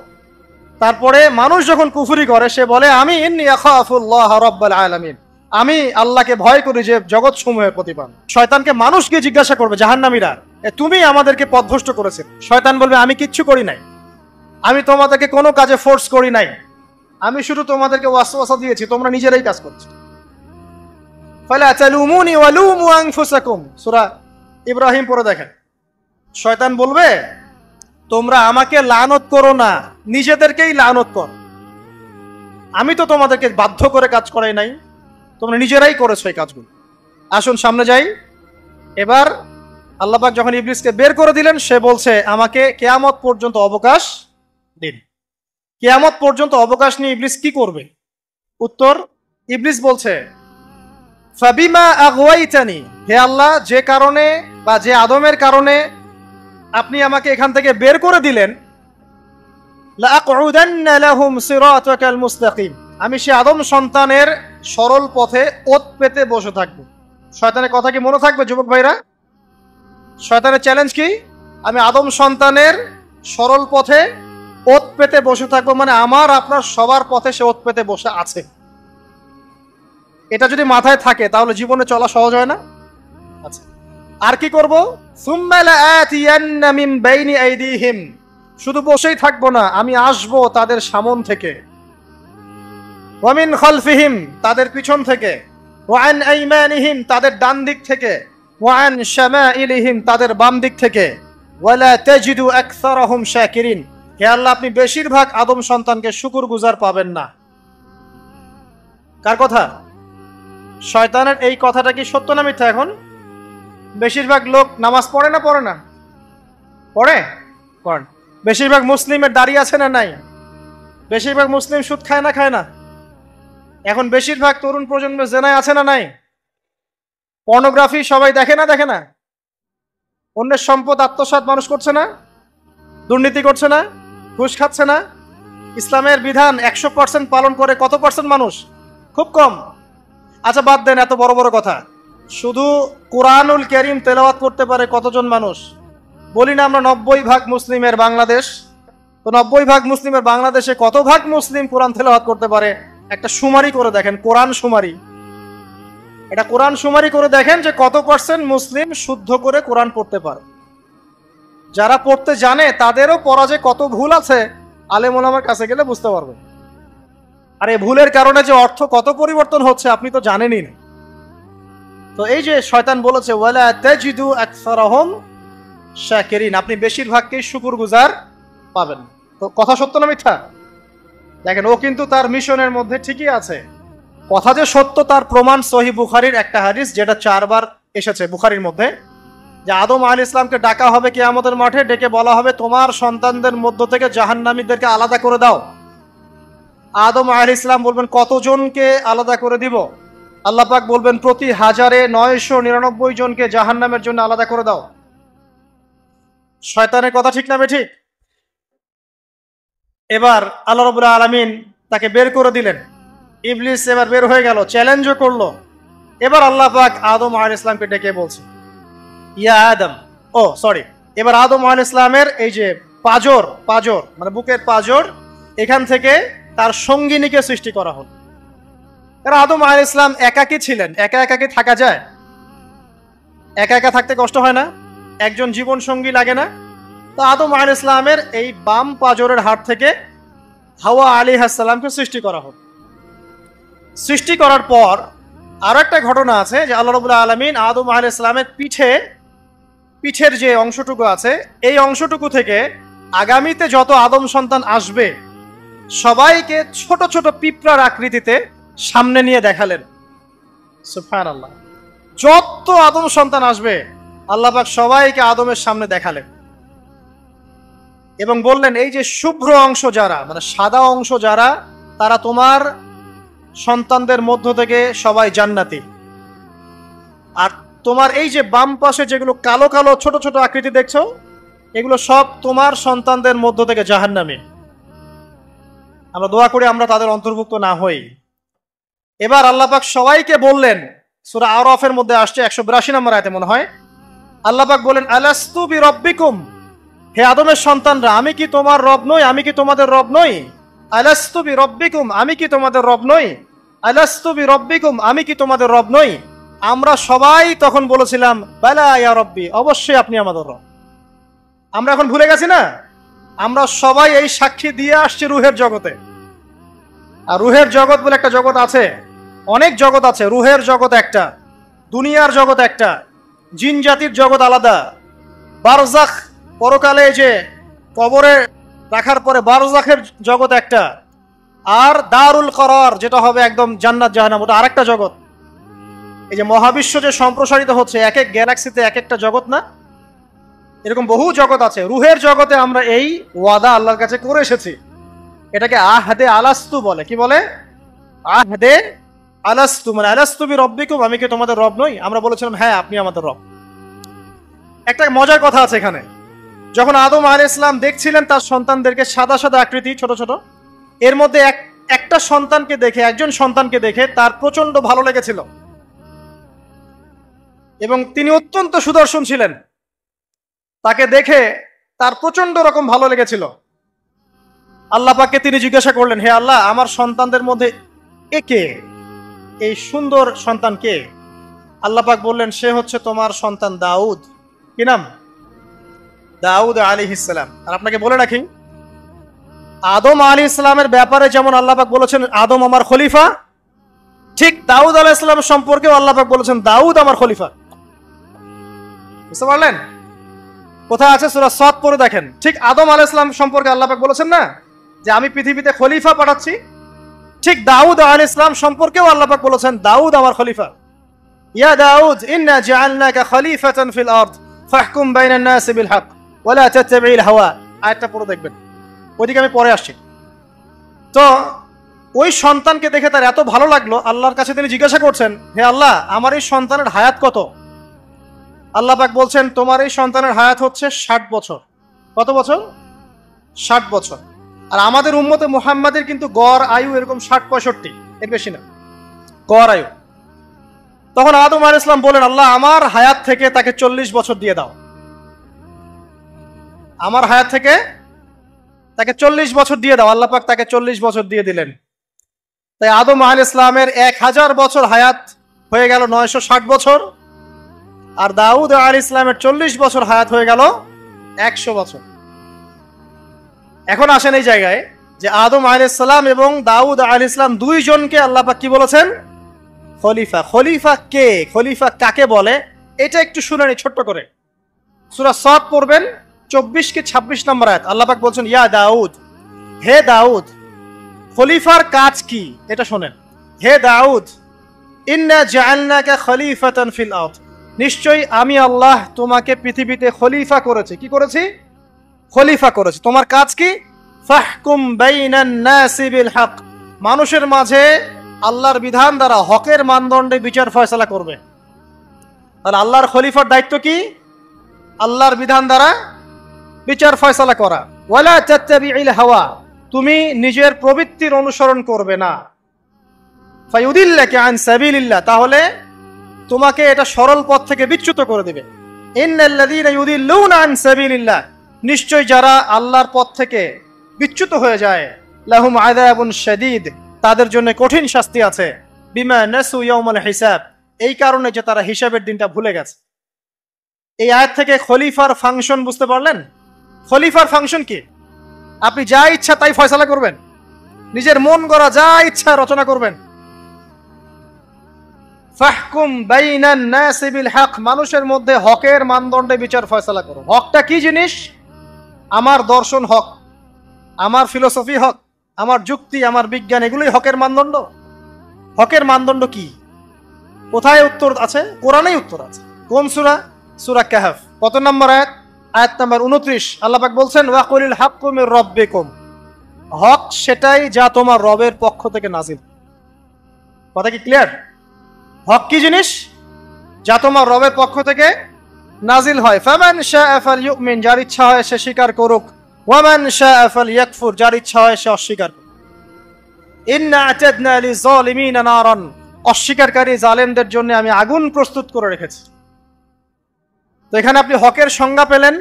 তারপরে মানুষ যখন কুফরি করে সে বলে আমি ইন্নী আখাফুল্লাহ রাব্বাল আলামিন, আমি আল্লাহকে ভয় করি যে জগৎ সমূহের প্রতিপালক। শয়তানকে মানুষ গিয়ে জিজ্ঞাসা করবে, জাহান্নামীরা, তুমি আমাদেরকে পথভ্রষ্ট করেছে। শয়তান বলবে আমি কিচ্ছু করি নাই, আমি তোমাদেরকে কোনো কাজে ফোর্স করি নাই, আমি শুধু তোমাদেরকে ওয়াসওয়াসা দিয়েছি, তোমরা নিজেরাই কাজ করছো। ফালা তালুমুনি ওয়ালুমু আনফুসাকুম, সূরা ইব্রাহিম পড়ে দেখেন। শয়তান বলবে তোমরা আমাকে লানত করো না, নিজেদেরকেই লানত কর, আমি তো তোমাদেরকে বাধ্য করে কাজ করাই নাই, তোমরা নিজেরাই করেছো এই কাজগুলো। আসুন সামনে যাই। এবার আল্লাহ পাক যখন ইবলিসকে বের করে দিলেন, সে বলছে আমাকে কিয়ামত পর্যন্ত অবকাশ দিন। কিয়ামত পর্যন্ত অবকাশ নিয়ে ইবলিস কি করবে? উত্তর, ইবলিস বলছে ফাবিমা আগওয়াইতানি, হে আল্লাহ, যে কারণে বা যে আদমের কারণে আপনি আমাকে এখান থেকে বের করে দিলেন, লাআকউদান্না লাহুম সিরাতাকাল মুস্তাকিম, আমি সে আদম সন্তানের সরল পথে ওত পেতে বসে থাকবো। শয়তানের কথা কি মনে থাকবে যুবক ভাইরা? শয়তানের চ্যালেঞ্জ কি? আমি আদম সন্তানের সরল পথে ওত পেতে বসে থাকবো, মানে আমার আপনার সবার পথে সে ওত পেতে বসে আছে। এটা যদি মাথায় থাকে তাহলে জীবনে চলা সহজ হয় না? আচ্ছা, আর কি করব? সুম্মা লাআতিয়ান্না মিন বাইনি আইদিহিম, শুধু বসেই থাকবো না, আমি আসবো তাদের সামন থেকে, ওয়া মিন খালফিহিম, তাদের পিছন থেকে, ওয়া আন আইমানিহিম, তাদের ডান দিক থেকে, ওয়া আন শামাইলিহিম, তাদের বাম দিক থেকে, ওয়ালা তাজিদু আকসারাহুম শাকিরিন, হে আল্লাহ, আপনি বেশিরভাগ আদম সন্তানকে শুকরগুজার পাবেন না। কার কথা? শয়তানের এই কথাটা কি সত্য না মিথ্যা? এখন বেশিরভাগ লোক নামাজ পড়ে না পড়ে না? পড়ে। বেশিরভাগ মুসলিমের দাড়ি আছে না নাই? বেশিরভাগ মুসলিম সুদ খায় না খায় না? এখন বেশিরভাগ তরুণ প্রজন্মের জেনায় আছে না নাই? পর্নোগ্রাফি সবাই দেখে না দেখে না? অন্যের সম্পদ আত্মসাৎ মানুষ করছে না? দুর্নীতি করছে না? ঘুষ খাচ্ছে না? ইসলামের বিধান 100% পালন করে কত পার্সেন্ট মানুষ? খুব কম। আচ্ছা বাদ দেন এত বড় বড় কথা, শুধু কুরআনুল কারীম তেলাওয়াত করতে পারে কতজন মানুষ? বলি না আমরা 90% মুসলিমের বাংলাদেশ, তো 90% মুসলিমের বাংলাদেশে কত ভাগ মুসলিম কোরআন তেলাওয়াত করতে পারে? একটা শুমারি করে দেখেন, কোরআন শুমারি, এটা কোরআন শুমারি করে দেখেন যে কত পার্সেন্ট মুসলিম শুদ্ধ করে কোরআন পড়তে পারে। যারা পড়তে জানে তাদেরও পড়া যে কত ভুল আছে, আলেম ওলামার কাছে গেলে বুঝতে পারবে। আর এই ভুলের কারণে যে অর্থ কত পরিবর্তন হচ্ছে আপনি তো জানেনই না। তো এই যে শয়তান বলেছে ওয়ালা তাজিদু আকসারাহুম শাকিরিন, আপনি বেশিরভাগকেই শুকরগুজার পাবেন। তো কথা সত্য না মিথ্যা? দেখেন ও কিন্তু তার মিশনের মধ্যে ঠিকই আছে। কথা যে সত্য তার প্রমাণ সহিহ বুখারীর একটা হাদিস, যেটা 4 বার এসেছে বুখারীর মধ্যে, যে আদম আলাইহিস সালামকে ডাকা হবে কিয়ামতের মাঠে, ডেকে বলা হবে তোমার সন্তানদের মধ্য থেকে জাহান্নামীদেরকে আলাদা করে দাও। আদম আলাইহিস সালাম বলবেন কতজনকে আলাদা করে দিব? আল্লাহ পাক বলবেন প্রতি 1099 জনকে জাহান্নামের জন্য আলাদা করে দাও। শয়তানের কথা ঠিক না বেঠিক? এবার আল্লাহ রাব্বুল আলামিন তাকে বের করে দিলেন। ইবলিস এবার বের হয়ে গেল, চ্যালেঞ্জও করলো। এবার আল্লাহ পাক আদম আলাইহিস সালামকে ডেকে বলছে ইয়া আদম, এবার আদম আলাইহিস সালামের এই যে পাজর মানে বুকের পাজর, এখান থেকে তার সঙ্গিনীকে সৃষ্টি করা হলো। কারণ আদম আলাইহিস সালাম একাকী ছিলেন, একা কি থাকা যায়? একা থাকতে কষ্ট হয় না? একজন জীবন সঙ্গী লাগে না? তো আদম আলাইহিস সালামের এই বাম পাজরের হাড় থেকে হাওয়া আলাইহিস সালামকে সৃষ্টি করা হলো। সৃষ্টি করার পর আরো একটা ঘটনা আছে যে আল্লাহ রাব্বুল আলামিন আদম আলাইহিস সালামের পিঠের যে অংশটুকু আছে, এই অংশটুকু থেকে আগামীতে যত আদম সন্তান আসবে সবাইকে ছোট ছোট পিঁপড়ার আকৃতিতে সামনে নিয়ে দেখালেন। সুবহানাল্লাহ। যত আদম সন্তান আসবে আল্লাহ পাক সবাইকে আদমের সামনে দেখালেন এবং বললেন এই যে শুভ্র অংশ যারা, মানে সাদা অংশ যারা, তারা তোমার সন্তানদের মধ্য থেকে সবাই জান্নাতি। আর তোমার এই যে বাম পাশে যেগুলো কালো কালো ছোট ছোট আকৃতি দেখছো, এগুলো সব তোমার সন্তানদের মধ্য থেকে জাহান্নামী। আমরা দোয়া করি আমরা তাদের অন্তর্ভুক্ত না হই। এবার আল্লাহ পাক সবাইকে বললেন, সূরা আরাফের মধ্যে আসছে 182 নম্বর আয়াতে মনে হয়, আল্লাহ পাক বলেন আলাস্তু বিরাব্বিকুম, হে আদমের সন্তানরা আমি কি তোমার রব নই? আমি কি তোমাদের রব নই? আলাস্তু বিরাব্বিকুম, আমি কি তোমাদের রব নই? আলাস্তু বিরাব্বিকুম, আমি কি তোমাদের রব নই? আমরা সবাই তখন বলেছিলাম বালা ইয়া রব্বি, অবশ্যই আপনি আমাদের রব। আমরা এখন ভুলে গেছি না? আমরা সবাই এই সাক্ষী দিয়ে আসছি রুহের জগতে। আর রুহের জগৎ বলে একটা জগৎ আছে, অনেক জগৎ আছে। রুহের জগৎ একটা, দুনিয়ার জগৎ একটা, জিন জাতির জগৎ আলাদা, বারজাখ পরকালে যে কবরে রাখার পরে বারজাখের জগৎ একটা, আর দারুল করার যেটা হবে একদম জান্নাত জাহান্নাম, ওটা আরেকটা জগৎ। এই যে মহাবিশ্ব যে সম্প্রসারিত হচ্ছে, এক এক গ্যালাক্সিতে এক একটা জগৎ না, এরকম বহু জগৎ আছে। রুহের জগতে আমরা এই ওয়াদা আল্লাহর কাছে করে এসেছি। এটাকে আহদে আলাস্তু বলে। কি বলে? আহদে আলাস্তু, মানে আলাস্তু বিরাব্বিকুম, আমি কি তোমাদের রব নই? আমরা বলেছিলাম হ্যাঁ আপনি আমাদের রব। একটা মজার কথা আছে এখানে, যখন আদম আলাইহিস সালাম দেখছিলেন তার সন্তানদেরকে সাদা সাদা আকৃতি ছোট ছোট, এর মধ্যে একটা সন্তানকে দেখে, একজন সন্তানকে দেখে তার প্রচন্ড ভালো লেগেছিল এবং তিনি অত্যন্ত সুদর্শন ছিলেন। তাকে দেখে তার প্রচন্ড রকম ভালো লেগেছিল। আল্লাহ পাককে তিনি জিজ্ঞাসা করলেন, হে আল্লাহ, আমার সন্তানদের মধ্যে একে, এই সুন্দর সন্তান কে? আল্লাহ পাক বললেন সে হচ্ছে তোমার সন্তান দাউদ। কি নাম? দাউদ আলাইহিস সালাম। আর আপনাকে বলে রাখি, আদম আলাইহিস সালামের ব্যাপারে যেমন আল্লাহ পাক বলেছেন আদম আমার খলিফা, ঠিক দাউদ আলাইহিস সালাম সম্পর্কেও আল্লাহ পাক বলেছেন দাউদ আমার খলিফা। বুঝতে পারলেন? কোথায় আছে? সূরা সাদ পড়ে দেখেন। ঠিক আদম আলাইহিস সালাম সম্পর্কে আল্লাহ পাক বলেছেন না যে আমি পৃথিবীতে খলিফা পাঠাচ্ছি, ঠিক দাউদ আলাইহিস সালাম সম্পর্কেও আল্লাহ পাক বলেছেন দাউদ আমার খলিফা। ইয়া দাউদ ইন্না জাআলনাকা খলিফাতান ফিল আরদ ফাহকুম বাইনান নাস বিল হক ওয়া লা তাত্তাবিল হাওয়া। আয়াতটা পড়ে দেখবেন, ওইদিকে আমি পরে আসছি। তো ওই সন্তানকে দেখে তার এত ভালো লাগলো, আল্লাহর কাছে তিনি জিজ্ঞাসা করছেন, হে আল্লাহ, আমার এই সন্তানের হায়াত কত? আল্লাহ পাক বলছেন তোমার এই সন্তানের হায়াত হচ্ছে 60 বছর। কত বছর? 60 বছর। আর আমাদের উম্মতে মুহাম্মাদের কিন্তু গড় আয়ু এরকম 60-65, এর বেশি না গড় আয়ু। তখন আদম আলাইহিস সালাম বলেন, আল্লাহ আমার হায়াত থেকে তাকে 40 বছর দিয়ে দাও। আমার হায়াত থেকে তাকে 40 বছর দিয়ে দাও। আল্লাহ পাক তাকে 40 বছর দিয়ে দিলেন। তাই আদম আলাইহিস সালামের 1000 বছর হায়াত হয়ে গেল 960 বছর, আর দাউদ আলাইহিস সালামের 40 বছর হায়াত হয়ে গেল 100 বছর। এখন আসেন এই জায়গায় যে আদম আলাইহিস সালাম এবং দাউদ আলাইহিস সালাম দুইজনকে আল্লাহ পাক কি বলেছেন? খলিফা। খলিফা কে? খলিফা কাকে বলে? এটা একটু শুনে নি ছোট্ট করে। সূরা সাদ পড়বেন 24 কি 26 নম্বর আয়াত। আল্লাহ পাক বলছেন ইয়া দাউদ, হে দাউদ, খলিফার কাজ কি এটা শোনেন। হে দাউদ ইন্না জাআলনাকা খলিফাতান ফিল আরদ নিশ্চয়ই আমি আল্লাহ তোমাকে পৃথিবীতে খলিফা করেছি। কি করেছি? খলিফা করেছি। তোমার কাজ কি? ফাহকুম বাইনান নাসি বিল হক, মানুষের মাঝে আল্লাহর বিধান দ্বারা হকের মানদণ্ডে বিচার ফয়সালা করবে। তাহলে আল্লাহর খলিফার দায়িত্ব কি? আল্লাহর বিধান দ্বারা বিচার ফয়সালা করা। ওয়ালা তাত্তাবিউল হাওয়া, তুমি নিজের প্রবৃত্তির অনুসরণ করবে না। ফায়ুদিল্লাকা আন সাবিলিল্লাহ, তাহলে তোমাকে এটা সরল পথ থেকে বিচ্যুত করে দিবে। ইন্নাল্লাযীনা ইউদিল্লুনা আন সাবিলিল্লাহ, নিশ্চয় যারা আল্লাহর পথ থেকে বিচ্যুত হয়ে যায়, লাহুম আযাবুন শাদীদ, তাদের জন্য কঠিন শাস্তি আছে। বিমা নাসু ইয়াউমাল হিসাব, এই কারণে যে তারা হিসাবের দিনটা ভুলে গেছে। এই আয়াত থেকে খলিফার ফাংশন বুঝতে পারলেন? খলিফার ফাংশন কি? আপনি যা ইচ্ছা তাই ফয়সালা করবেন, নিজের মন গড়া যা ইচ্ছা রচনা করবেন। ফাহকুম বাইনান নাসি বিল হক, মানুষের মধ্যে হকের মানদণ্ডে বিচার ফয়সালা করো। হকটা কি জিনিস? আমার দর্শন হক, আমার ফিলোসফি হক, আমার যুক্তি, আমার বিজ্ঞান, এগুলোই হকের মানদণ্ড। হকের মানদণ্ড কি? কোথায় উত্তর আছে? কোরআনেই উত্তর আছে। কোন সূরা? সূরা কাহফ। কত নম্বর আয়াত? আয়াত নাম্বার 29। আল্লাহ পাক বলছেন, ওয়াকুলিল হাক্কু মির রাব্বিকুম, হক সেটাই যা তোমার রবের পক্ষ থেকে নাজিল। কথা কি ক্লিয়ার? হক কি জিনিস? যা তোমার রবের পক্ষ থেকে নাজিল হয়। ফামান শাআ ফালইউমিন, যার ইচ্ছা হয় সে স্বীকার করুক। ওয়ামান শাআ ফালইয়াকফুর, যার ইচ্ছা হয় সে অস্বীকার করুক। ইন্না আতাদনা লিযালিমিনা নারান, অস্বীকারকারী জালেমদের জন্য আমি আগুন প্রস্তুত করে রেখেছি। তো এখানে আপনি হকের সংজ্ঞা পেলেন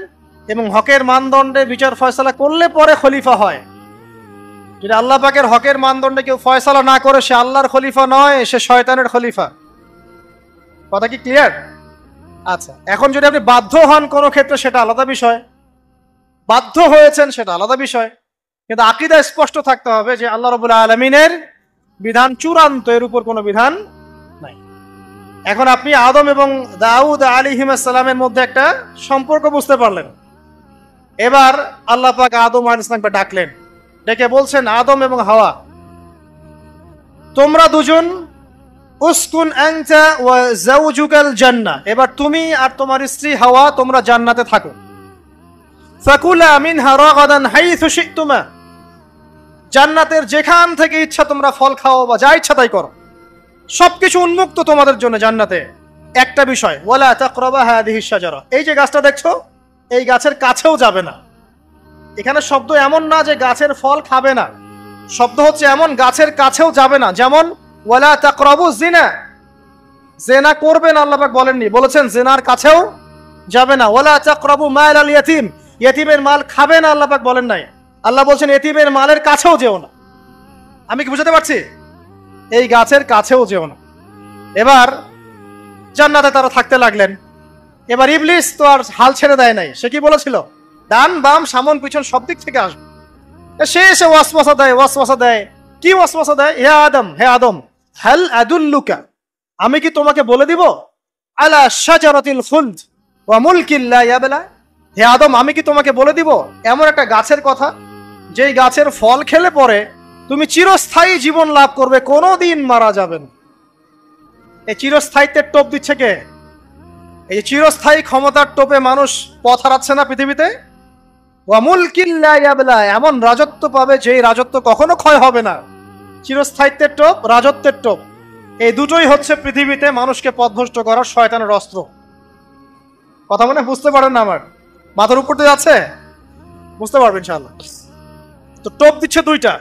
এবং হকের মানদণ্ডে বিচার ফয়সালা করলে পরে খলিফা হয়। যদি আল্লাহ পাকের হকের মানদণ্ডে কেউ ফয়সালা না করে, সে আল্লাহর খলিফা নয়, সে শয়তানের খলিফা। কথা কি ক্লিয়ার? আচ্ছা, এখন যদি আপনি বাধ্য হন কোনো ক্ষেত্রে, সেটা আলাদা বিষয়। বাধ্য হয়েছেন সেটা আলাদা বিষয়, কিন্তু আকীদা স্পষ্ট থাকতে হবে যে আল্লাহ রাব্বুল আলামিনের বিধান চূড়ান্ত, এর উপর কোনো বিধান নাই। এখন আপনি আদম এবং দাউদ আলাইহিস সালামের মধ্যে একটা সম্পর্ক বুঝতে পারলেন। এবার আল্লাহ পাক আদম আলাইহিস সালামকে ডাকলেন, ডেকে বলছেন, আদম এবং হাওয়া, তোমরা দুজন উসকুন আনতা ওয়া যাওজুকাল জান্নাহ, এবার তুমি আর তোমার স্ত্রী হাওয়া তোমরা জান্নাতে থাকো। ফাকুলা মিনহা রাগাদান হাইথু শি'তুমা, জান্নাতের যেখান থেকে ইচ্ছা তোমরা ফল খাও বা যা ইচ্ছা তাই করো, সবকিছু উন্মুক্ত তোমাদের জন্য জান্নাতে। একটা বিষয়, ওয়ালা তাকরাবা হাযিহিশ শাজারা, এই যে গাছটা দেখছো, এই গাছের কাছেও যাবে না। এখানে শব্দ এমন না যে গাছের ফল খাবে না, শব্দ হচ্ছে এমন গাছের কাছেও যাবে না। যেমন ওয়ালা তাকরাবু জিনা, জিনা করবে না আল্লাহ পাক বলেননি, বলেছেন জিনার কাছেও যাবে না। ওয়ালা তাকরাবু মাল আল ইয়াতীম, ইয়েতিমের মাল খাবে না আল্লাহ পাক বলেন নাই, আল্লাহ বলছেন ইয়েতিমের মালের কাছেও যেও না। আমি কি বুঝাতে পারছি? এই গাছের কাছেও যেও না। এবার জান্নাতে তারা থাকতে লাগলেন। এবার ইবলিস তো আর হাল ছেড়ে দেয় নাই, সে কি বলেছিল? ডান বাম সামন পিছন সব দিক থেকে আসবে। সে এসে ওয়াসওয়াসা দেয়। কি ওয়াসওয়াসা দেয়? হে আদম, হাল আদুল্লুকা, আমি কি তোমাকে বলে দিব? আলা শাজারাতিল খুলদ ওয়া মুলকিন লা ইয়াবলা, হে আদম, আমি কি তোমাকে বলে দিব এমন একটা গাছের কথা, যেই গাছের ফল খেলে পরে তুমি চিরস্থায়ী জীবন লাভ করবে, কোনোদিন মারা যাবে না। এই চিরস্থায়িত্বের টোপ দিচ্ছে কে? এই চিরস্থায়ী ক্ষমতার টোপে মানুষ পথ হারাচ্ছে না পৃথিবীতে। ওয়া মুলকিন লা ইয়াবলা, এমন রাজত্ব পাবে যেই রাজত্ব কখনো ক্ষয় হবে না। চিরস্থায়িত্বের টোপ, রাজত্বের টোপ, এই দুটোই হচ্ছে পৃথিবীতে মানুষকে পথভ্রষ্ট করার শয়তানের অস্ত্র। কথা মনে বুঝতে পারেন না? আমার মাথার উপর দিয়ে যাচ্ছে, বুঝতে পারবেন ইনশাআল্লাহ। তো টোপ দিচ্ছে দুইটা,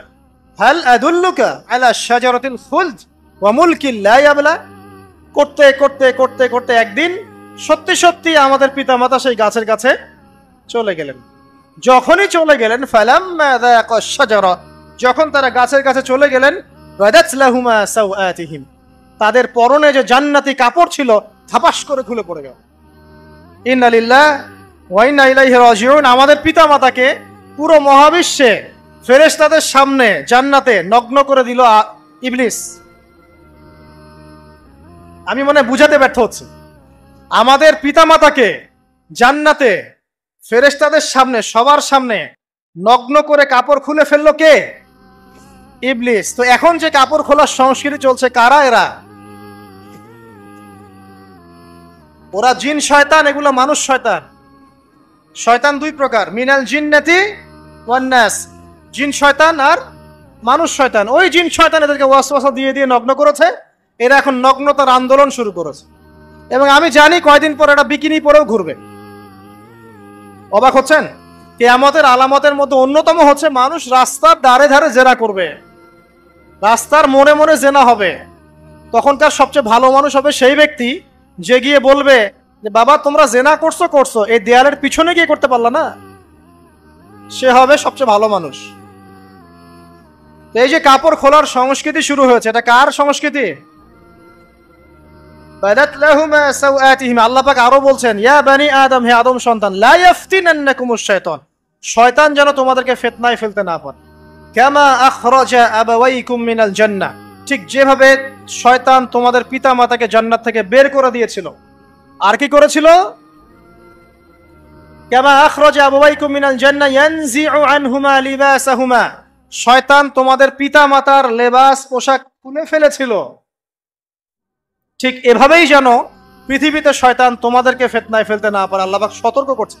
হাল আদুল্লুকা আলা শাজারাতিল খুলদ ওয়া মুলকিন লা ইয়াবলা। করতে করতে করতে করতে একদিন সত্যি সত্যি আমাদের পিতামাতা সেই গাছের কাছে চলে গেলেন। যখনই চলে গেলেন, ফালাম্মা যাকা শাজারা, যখন তারা গাছের কাছে চলে গেলেন, বাদাত লাহুমা সাওআতিহিম, তাদের পরনে যে জান্নাতি কাপড় ছিল ধাপাস করে খুলে পড়ে গেল। ইন্না লিল্লাহি ওয়া ইন্না ইলাইহি রাজিউন, আমাদের পিতামাতাকে পুরো মহাবিশ্বে ফেরেশতাদের সামনে জান্নাতে নগ্ন করে দিল ইবলিস। আমি মনে বুঝাতে ব্যর্থ হচ্ছি, আমাদের পিতামাতাকে জান্নাতে ফেরেশতাদের সামনে, সবার সামনে নগ্ন করে কাপড় খুলে ফেললো কে? ইবলিস। তো এখন যে কাপড় খোলার সংস্কৃতি চলছে, কারা এরা? ওরা জিন শয়তান, এগুলো মানুষ শয়তান। শয়তান দুই প্রকার, মিনাল জিন্নাতি ওয়ান নাস, জিন শয়তান আর মানুষ শয়তান। ওই জিন শয়তান এদেরকে ওয়াসওয়াসা দিয়ে দিয়ে নগ্ন করেছে, এরা এখন নগ্নতার আন্দোলন শুরু করেছে, এবং আমি জানি কয়দিন পর এটা বিকিনি পরেও ঘুরবে। অবাক হচ্ছেন? কিয়ামতের আলামতের মধ্যে অন্যতম হচ্ছে মানুষ রাস্তার ধারে ধারে জেনা করবে, রাস্তার মোড়ে মোড়ে জেনা হবে। তখনকার সবচেয়ে ভালো মানুষ হবে সেই ব্যক্তি যে গিয়ে বলবে যে বাবা তোমরা জেনা করছো, এই দেয়ালের পিছনে গিয়ে করতে পারলা না, সে হবে সবচেয়ে ভালো মানুষ। এই যে কাপড় খোলার সংস্কৃতি শুরু হয়েছে, এটা কার সংস্কৃতি? বাদাত লাহুমা সাওআতিহিম, আল্লাহ পাক আরো বলছেন ইয়া বানি আদম, হে আদম সন্তান, লা ইয়াফতিনান্নাকুমুশ শাইতান, শয়তান যেন তোমাদেরকে ফিতনায় ফেলতে না পারে। কামা আখরাজা আবাওয়াইকুম মিনাল জান্নাহ, ঠিক যেভাবে শয়তান তোমাদের পিতামাতাকে জান্নাত থেকে বের করে দিয়েছিল। আর কি করেছিল? কামা আখরাজা আবাওয়াইকুম মিনাল জান্নাহ ইয়ানজিউ আনহুমা লিবাসাহুমা, শয়তান তোমাদের পিতামাতার লেবাস পোশাক খুলে ফেলেছিল। ঠিক এভাবেই যেন পৃথিবীতে শয়তান তোমাদেরকে ফিতনায় ফেলতে না পারে, আল্লাহ পাক সতর্ক করছে।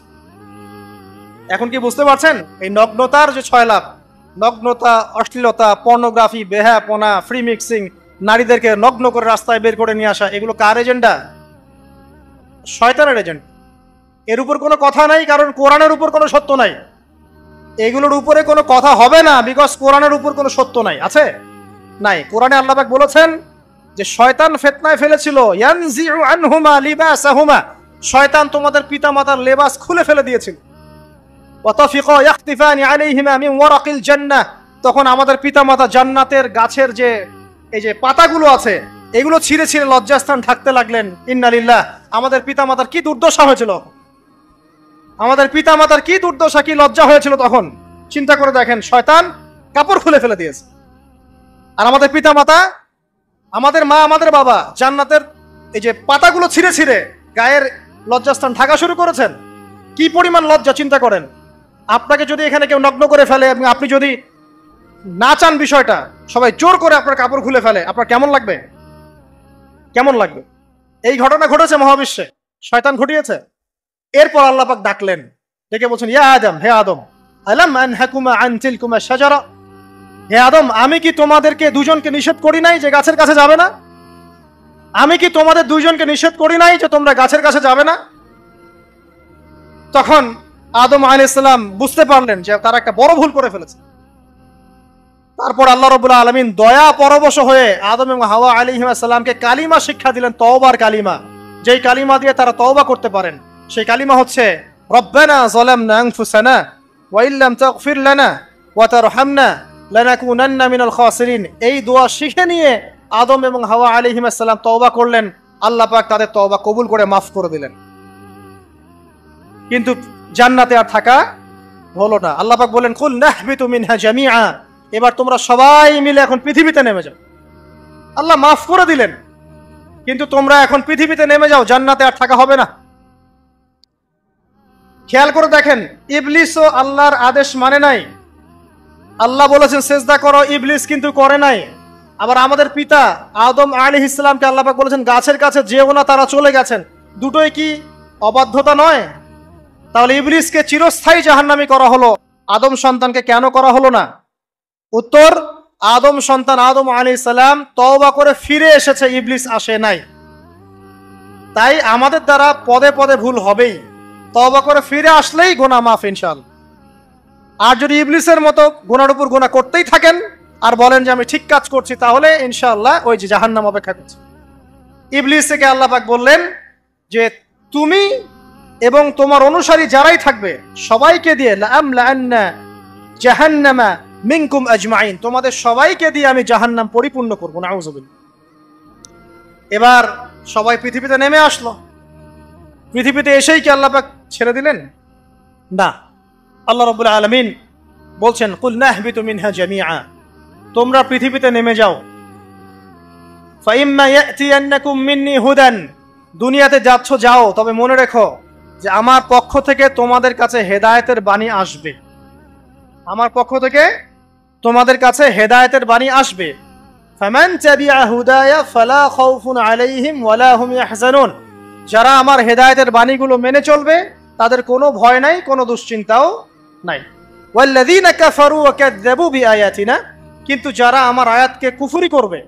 এখন কি বুঝতে পারছেন? এই নগ্নতার যে 6 লাভ, নগ্নতা, অশ্লীলতা, পর্নোগ্রাফি, বেহায়াপনা, ফ্রি মিক্সিং, নারীদেরকে নগ্ন করে রাস্তায় বের করে নিয়ে আসা, এগুলো কার এজেন্ডা? শয়তানের এজেন্ডা। এর উপর কোনো কথা নাই, কারণ কোরআনের উপর কোনো সত্য নাই। এগুলোর উপরে কোনো কথা হবে না, বিকজ কোরআনের উপর কোনো সত্য নাই। আছে? নাই। কোরআনে আল্লাহ পাক বলেছেন যে শয়তান ফিতনায় ফেলেছিল, ইয়ানজিউ আনহুমা লিবাসাহুমা, শয়তান তোমাদের পিতামাতার লেবাস খুলে ফেলে দিয়েছিল। ওয়াতাফিকা ইয়াখতিফানি আলাইহিমা মিন ওয়ারাকিল জান্নাহ, তখন আমাদের পিতামাতা জান্নাতের গাছের যে এই যে পাতাগুলো আছে এগুলো ছিঁড়ে ছিঁড়ে লজ্জাস্থান ঢাকতে লাগলেন। ইন্না লিল্লাহ, আমাদের পিতামাতার কি দুর্দশা হয়েছিল, আমাদের পিতামাতার কি দুর্দশা, কি লজ্জা হয়েছিল তখন। চিন্তা করে দেখেন, শয়তান কাপড় খুলে ফেলে দিয়েছে, আর আমাদের পিতামাতা, আমাদের মা, আমাদের বাবা জান্নাতের এই যে পাতাগুলো ছিঁড়ে ছিঁড়ে গায়ের লজ্জাস্থান ঢাকা শুরু করেছেন। কি পরিমাণ লজ্জা চিন্তা করেন। আপনাকে যদি এখানে কেউ নগ্ন করে ফেলে এবং আপনি যদি না চান বিষয়টা, সবাই জোর করে আপনার কাপড় খুলে ফেলে, আপনার কেমন লাগবে? কেমন লাগবে? এই ঘটনা ঘটেছে মহাবিশ্বে, শয়তান ঘটিয়েছে। এরপর আল্লাহ পাক ডাকলেন, ডেকে বলছেন ইয়া আদম, হে আদম, আলাম আনহাকুমা আন তিলকুমা শাজারা, হে আদম, আমি কি তোমাদেরকে দুজনকে নিষেধ করি নাই যে গাছের কাছে যাবে না? আমি কি তোমাদের দুইজনকে নিষেধ করি নাই যে তোমরা গাছের কাছে যাবে না? তখন আদম আলাইহিস সালাম বুঝতে পারলেন যে তারা একটা বড় ভুল করে ফেলেছে। তারপর আল্লাহ রাব্বুল আলামিন দয়া পরবশ হয়ে আদম এবং হাওয়া আলাইহিস সালামকে কালিমা শিক্ষা দিলেন, তওবার কালিমা, যেই কালিমা দিয়ে তারা তওবা করতে পারেন। সেই কালিমা হচ্ছে রব্বানা যালামনা আনফুসানা ওয়া ইল্লাম তাগফির লানা ওয়া তারহামনা লানাকুনান্না মিনাল খাসিরিন। এই দোয়া শিখে নিয়ে আদম এবং হাওয়া আলাইহিস সালাম তওবা করলেন। আল্লাহ পাক তাদের তওবা কবুল করে মাফ করে দিলেন। কিন্তু জান্নাতে আর থাকা হলো না। আল্লাহ পাক বলেন কুল নাহবিতু মিনহা জামিআ, এবার তোমরা সবাই মিলে এখন পৃথিবীতে নেমে যাও। আল্লাহ মাফ করে দিলেন, কিন্তু তোমরা এখন পৃথিবীতে নেমে যাও, জান্নাতে আর থাকা হবে না। খেয়াল করে দেখেন, ইবলিসও আল্লাহর আদেশ মানে নাই। আল্লাহ বলেছেন সেজদা করো, ইবলিস কিন্তু করে নাই। আবার আমাদের পিতা আদম আলাইহিস সালামকে আল্লাহ পাক বলেছেন গাছের কাছে যেও না, তারা চলে গেছেন। দুটোই কি অবাধ্যতা নয়? তাহলে ইবলিসকে চিরস্থায়ী জাহান্নামী করা হলো, আদম সন্তানকে কেন করা হলো না? উত্তর, আদম সন্তান আদম আলাইহিস সালাম তওবা করে ফিরে এসেছে, ইবলিস আসে নাই। তাই আমাদের দ্বারা পদে পদে ভুল হবেই, তওবা করে ফিরে আসলেই গুনাহ মাফ ইনশাআল্লাহ। আর যদি ইবলিসের মতো গুনার উপর গুনাহ করতেই থাকেন আর বলেন যে আমি ঠিক কাজ করছি, তাহলে ইনশাআল্লাহ ওই যে জাহান্নাম অপেক্ষা করছে। ইবলিসকে আল্লাহ পাক বললেন যে তুমি এবং তোমার অনুসারী যারাই থাকবে সবাইকে দিয়ে লাআমলাআন্না জাহান্নামা মিনকুম আজমাইন, তোমাদের সবাইকে দিয়ে আমি জাহান্নাম পরিপূর্ণ করব। নাউযুবিল্লাহ। এবার সবাই পৃথিবীতে নেমে আসলো। পৃথিবীতে এসেই কি আল্লাহ পাক ছেড়ে দিলেন? না। আল্লাহ রাব্বুল আলামিন বলছেন কুল নাহবিতু মিনহা জামিআ, তোমরা পৃথিবীতে নেমে যাও। ফাইম্মা ইয়াতিয়ান্নাকুম মিন্নি হুদান, দুনিয়াতে যাচ্ছ যাও, তবে মনে রেখো যে আমার পক্ষ থেকে তোমাদের কাছে হেদায়েতের বাণী আসবে। আমার পক্ষ থেকে তোমাদের কাছে হেদায়েতের বাণী আসবে। ফামান তাবিআ হুদায়া ফালা খাউফুন আলাইহিম ওয়ালা হুম ইয়াহজানুন, যারা আমার হেদায়েতের বাণীগুলো মেনে চলবে তাদের কোনো ভয় নাই, কোনো দুশ্চিন্তাও নাই। ওয়াল্লাযীনা কাফারু ওয়া কাযযাবু বিআয়াতিনা, কিন্তু যারা আমার আয়াতকে কুফরি করবে,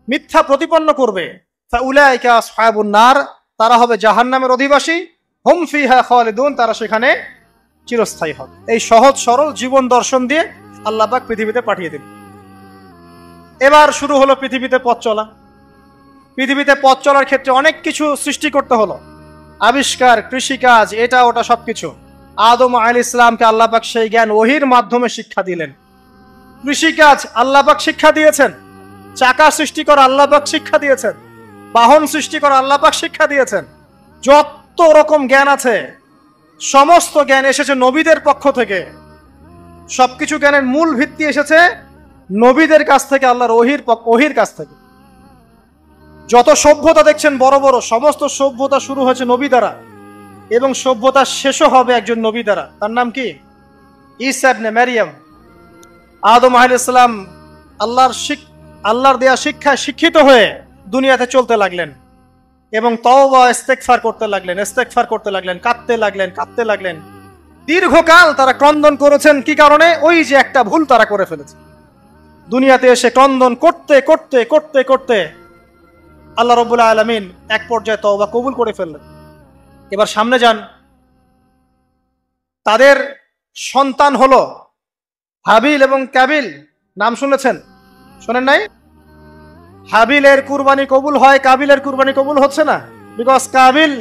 মিথ্যা প্রতিপন্ন করবে, ফাউলাইকা আসহাবুন নার, তারা হবে জাহান্নামের অধিবাসী, হুম ফিহা খালিদুন, তারা সেখানে চিরস্থায়ী হবে। এই সহজ সরল জীবন দর্শন দিয়ে আল্লাহ পাক পৃথিবীতে পাঠিয়ে দিন। এবার শুরু হলো পৃথিবীতে পথ চলা। পৃথিবীতে পথ চলার ক্ষেত্রে অনেক কিছু সৃষ্টি করতে হলো, আবিষ্কার, কৃষিকাজ, এটা ওটা সবকিছু। আদম আলাইহিস ইসলামকে আল্লাহ পাক সেই জ্ঞান ওহীর মাধ্যমে শিক্ষা দিলেন। কৃষিকাজ আল্লাহ পাক শিক্ষা দিয়েছেন, চাকা সৃষ্টি করা আল্লাহ পাক শিক্ষা দিয়েছেন, বাহন সৃষ্টি করা আল্লাহ পাক শিক্ষা দিয়েছেন। যত রকম জ্ঞান আছে সমস্ত জ্ঞান এসেছে নবীদের পক্ষ থেকে। সবকিছু জ্ঞানের মূল ভিত্তি এসেছে নবীদের কাছ থেকে, আল্লাহর ওহীর কাছ থেকে। যত সভ্যতা দেখছেন বড় বড়, সমস্ত সভ্যতা শুরু হয়েছে নবী দ্বারা, এবং সভ্যতা শেষও হবে একজন নবী দ্বারা। তার নাম কি? ঈসা ইবনে মারইয়াম। আদম আলাইহিস সালাম আল্লাহর দেয়া শিক্ষায় শিক্ষিত হয়ে দুনিয়াতে চলতে লাগলেন এবং তওবা ইস্তেগফার করতে লাগলেন, কাঁদতে লাগলেন। দীর্ঘকাল তারা ক্রন্দন করেছেন। কি কারণে? ওই যে একটা ভুল তারা করে ফেলেছে। দুনিয়াতে এসে ক্রন্দন করতে করতে করতে করতে আল্লাহ রাব্বুল আলামিন এক পর্যায়ে তওবা কবুল করে ফেললেন। এবার সামনে যান, তাদের সন্তান হলো হাবিল এবং কাবিল। নাম শুনেছেন? শোনেন নাই? হাবিলের কুরবানি কবুল হয়, কাবিলের কুরবানি কবুল হচ্ছে না। বিকজ কাবিল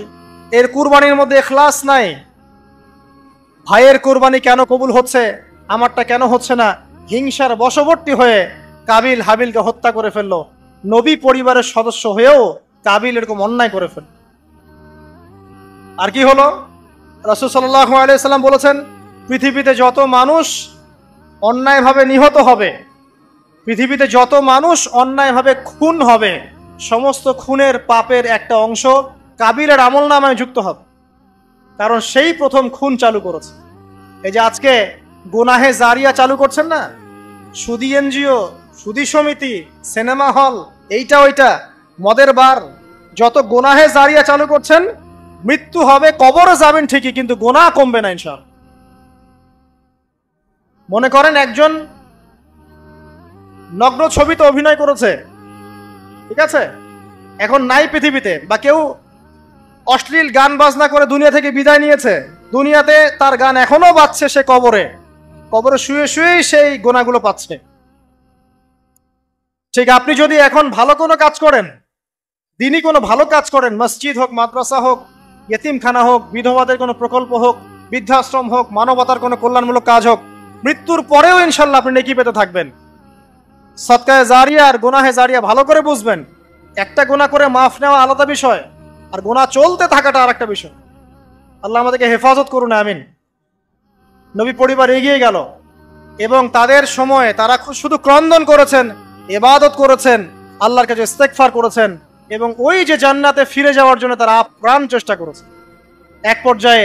এর কুরবানির মধ্যে ইখলাস নাই। ভাইয়ের কুরবানি কেন কবুল হচ্ছে, আমারটা কেন হচ্ছে না? হিংসার বশবর্তী হয়ে কাবিল হাবিলকে হত্যা করে ফেললো। নবী পরিবারের সদস্য হয়েও কাবিল এরকম অন্যায় করে ফেলল। আর কি হলো? রাসূল সাল্লাল্লাহু আলাইহি সাল্লাম বলেছেন, পৃথিবীতে যত মানুষ অন্যায়ভাবে নিহত হবে, পৃথিবীতে যত মানুষ অন্যায়ভাবে খুন হবে, সমস্ত খুনের পাপের একটা অংশ কাবিলের আমলনামায় যুক্ত হবে। কারণ সেই প্রথম খুন চালু করেছে। এই যে আজকে গুনাহে জারিয়া চালু করছেন না, সুদী এনজিও, সুদী সমিতি, সিনেমা হল, এইটা ওইটা, মদের বার, যত গুনাহে জারিয়া চালু করছেন, মৃত্যু হবে, কবরে যাবেন ঠিকই, কিন্তু গুনাহ কমবে না ইনশাআল্লাহ। মনে করেন একজন নগ্ন ছবিতে অভিনয় করেছে, ঠিক আছে, এখন নাই পৃথিবীতে, বা কেউ অশ্লীল গান বাজনা করে দুনিয়া থেকে বিদায় নিয়েছে, দুনিয়াতে তার গান এখনো বাজছে, সে কবরে শুয়ে শুয়েই সেই গুনাহগুলো পাচ্ছে। ঠিক আপনি যদি এখন ভালো কোনো কাজ করেন, দিনই কোনো ভালো কাজ করেন, মসজিদ হোক, মাদ্রাসা হোক, ইয়েতিমখানা হোক, বিধবাদের কোনো প্রকল্প হোক, বৃদ্ধাশ্রম হোক, মানবতার কোনো কল্যাণমূলক কাজ হোক, মৃত্যুর পরেও ইনশাল্লাহ আপনি নেকি পেতে থাকবেন। সদকায়ে জারিয়া আর গুনাহে জারিয়া ভালো করে বুঝবেন। একটা গুনাহ করে মাফ নেওয়া আলাদা বিষয়, আর গুনাহ চলতে থাকাটা আর একটা বিষয়। আল্লাহ আমাদেরকে হেফাজত করুন, আমিন। নবী পরিবার এগিয়ে গেল এবং তাদের সময়ে তারা শুধু ক্রন্দন করেছেন, ইবাদত করেছেন, আল্লাহর কাছে ইস্তেগফার করেছেন, এবং ওই যে জান্নাতে ফিরে যাওয়ার জন্য তারা আপ্রাণ চেষ্টা করেছে। এক পর্যায়ে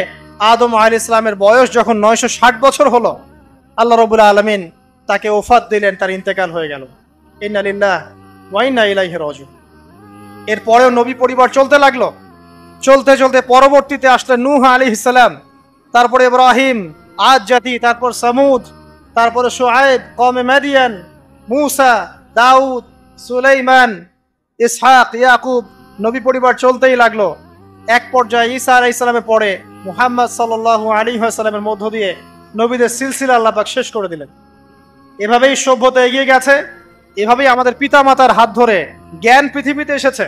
আদম আলাইহিস সালামের বয়স যখন 960 বছর হলো, আল্লাহ রাব্বুল আলামিন তাকে ওফাত দিলেন, তার ইন্তেকাল হয়ে গেল। ইন্না লিল্লাহি ওয়া ইন্না ইলাইহি রাজিউন। এরপরেও নবী পরিবার চলতে লাগলো। চলতে চলতে পরবর্তীতে আসলেন নূহ আলাইহিস সালাম, তারপরে ইব্রাহিম, আদ জাতি, তারপর সামুদ, তারপরে শুআয়ব, কওমে মাদিয়ান, মূসা, দাউদ, সুলাইমান, ইসহাক, ইয়াকুব। নবী পরিবার চলতেই লাগলো। এক পর্যায়ে ঈসা আলাইহিস সালামের পরে মুহাম্মদ সাল্লাল্লাহু আলাইহি ওয়াসাল্লামের মধ্য দিয়ে নবীদের সিলসিলা আল্লাহ পাক শেষ করে দিলেন। এভাবেই সভ্যতা এগিয়ে গেছে, এভাবেই আমাদের পিতামাতার হাত ধরে জ্ঞান পৃথিবীতে এসেছে।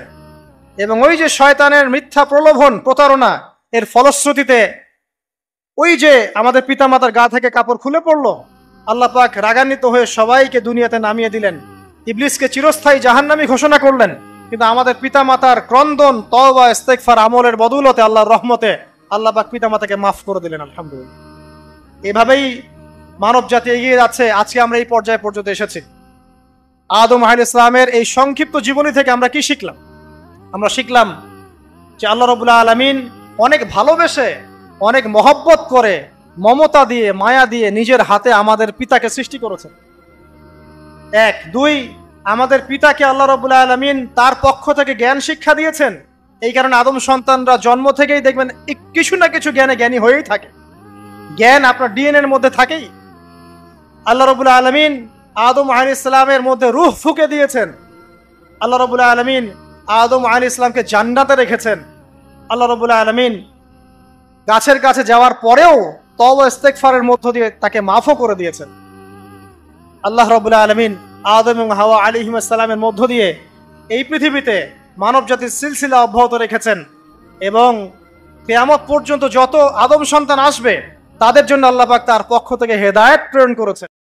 এবং ওই যে শয়তানের মিথ্যা প্রলোভন, প্রতারণা, এর ফলশ্রুতিতে ওই যে আমাদের পিতামাতার গা থেকে কাপড় খুলে পড়লো, আল্লাহ পাক রাগান্বিত হয়ে সবাইকে দুনিয়াতে নামিয়ে দিলেন, ইবলিসকে চিরস্থায়ী জাহান্নামী ঘোষণা করলেন। কিন্তু আমাদের পিতামাতার ক্রন্দন, তওবা, ইস্তেগফার আমলের বদৌলতে, আল্লাহর রহমতে আল্লাহ পাক পিতামাতাকে মাফ করে দিলেন, আলহামদুলিল্লাহ। এভাবেই মানব জাতি এগিয়ে যাচ্ছে। আজকে আমরা এই পর্যায়ে পর্যন্ত এসেছি। আদম আলাইহিস সালামের এই সংক্ষিপ্ত জীবনী থেকে আমরা কি শিখলাম? আমরা শিখলাম যে আল্লাহ রাব্বুল আলামিন অনেক ভালোবেসে, অনেক মহব্বত করে, মমতা দিয়ে, মায়া দিয়ে নিজের হাতে আমাদের পিতাকে সৃষ্টি করেছেন। এক, দুই, আমাদের পিতাকে আল্লাহ রাব্বুল আলামিন তার পক্ষ থেকে জ্ঞান শিক্ষা দিয়েছেন। এই কারণে আদম সন্তানরা জন্ম থেকেই দেখবেন কিছু না কিছু জ্ঞানে জ্ঞানী হয়েই থাকে। জ্ঞান আপনার ডিএনএ এর মধ্যে থাকেই। আল্লাহ রাব্বুল আলামিন আদম আলাইহিস সালামের মধ্যে রূহ ফুঁকে দিয়েছেন। আল্লাহ রাব্বুল আলামিন আদম আলাইহিস সালামকে জান্নাতে রেখেছেন। আল্লাহ রাব্বুল আলামিন গাছের কাছে যাওয়ার পরেও তওবা ইস্তেগফারের মধ্য দিয়ে তাকে মাফও করে দিয়েছেন। আল্লাহ রাব্বুল আলামিন আদম এবং হাওয়া আলাইহিস সালামের মধ্য দিয়ে এই পৃথিবীতে মানব জাতির সিলসিলা অব্যাহত রেখেছেন এবং কিয়ামত পর্যন্ত যত আদম সন্তান আসবে তাদের জন্য আল্লাহ পাক তার পক্ষ থেকে হেদায়েত প্রেরণ করেছেন।